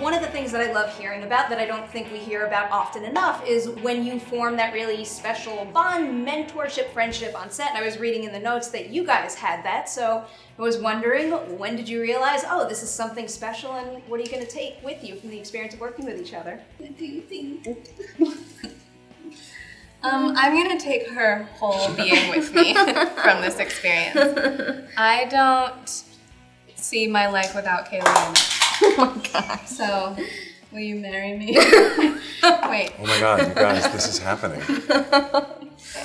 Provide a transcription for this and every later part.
one of the things that I love hearing about that I don't think we hear about often enough is when you form that really special bond, mentorship, friendship on set. And I was reading in the notes that you guys had that, so I was wondering, when did you realize, oh, this is something special, and what are you going to take with you from the experience of working with each other? What do you think? I'm going to take her whole being with me from this experience. I don't see my life without Cailee in it. Oh my God. So, will you marry me? Wait. Oh my God, you guys, this is happening.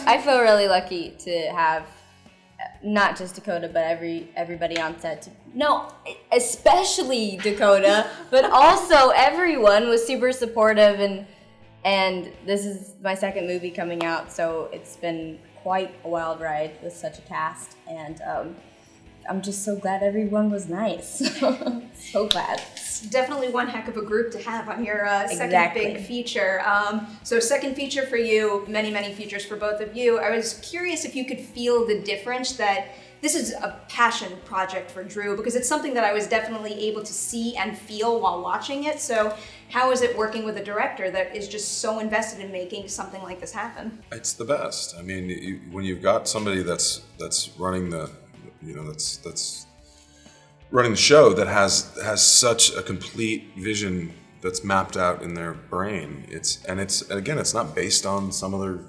I feel really lucky to have not just Dakota, but everybody on set. No, especially Dakota, but also everyone was super supportive, and this is my second movie coming out, so it's been quite a wild ride with such a cast, and I'm just so glad everyone was nice. So glad. It's definitely one heck of a group to have on your second Exactly. big feature. So second feature for you, many features for both of you. I was curious if you could feel the difference that this is a passion project for Drew, because it's something that I was definitely able to see and feel while watching it. So how is it working with a director that is just so invested in making something like this happen? It's the best. I mean, when you've got somebody that's running the, that's running the show that has such a complete vision that's mapped out in their brain. It's not based on some other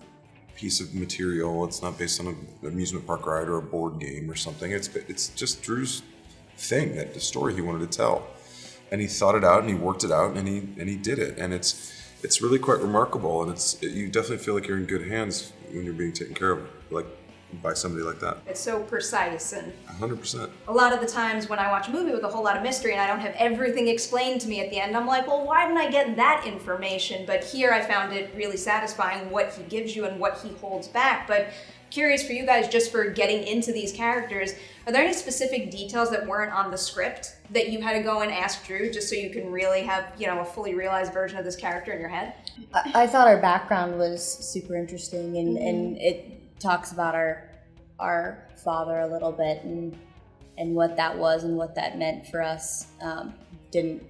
piece of material. It's not based on an amusement park ride or a board game or something. It's just Drew's thing, the story he wanted to tell, and he thought it out and he worked it out and he did it, and it's really quite remarkable, and you definitely feel like you're in good hands when you're being taken care of by somebody like that. It's so precise, and 100%. a lot of the times when I watch a movie with a whole lot of mystery and I don't have everything explained to me at the end, I'm like, well, why didn't I get that information? But here I found it really satisfying what he gives you and what he holds back. But curious for you guys, just for getting into these characters, are there any specific details that weren't on the script that you had to go and ask Drew just so you can really have, a fully realized version of this character in your head? I thought our background was super interesting, and it talks about our father a little bit and what that was and what that meant for us. Didn't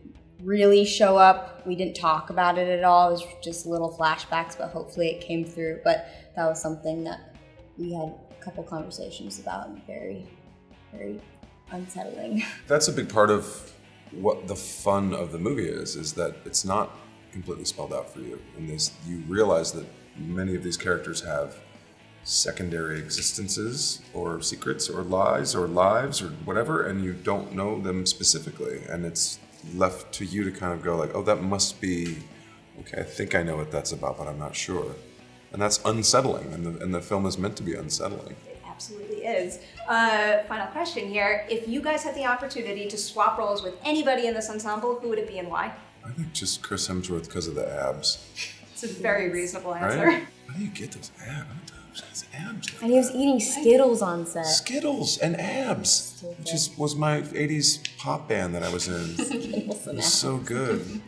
really show up. We didn't talk about it at all. It was just little flashbacks, but hopefully it came through. But that was something that we had a couple conversations about, and very, very unsettling. That's a big part of what the fun of the movie is that it's not completely spelled out for you. And you realize that many of these characters have secondary existences or secrets or lies or lives or whatever, and you don't know them specifically, and it's left to you to kind of go like, oh, that must be okay, I think I know what that's about, but I'm not sure. And that's unsettling, and the film is meant to be unsettling. It absolutely is. Final question here. If you guys had the opportunity to swap roles with anybody in this ensemble, who would it be and why? I think just Chris Hemsworth because of the abs. It's a very reasonable answer. Right? How do you get those abs? His abs like And he was eating Skittles on set. Skittles and abs, which was my 80s pop band that I was in. Skittles and It was so good.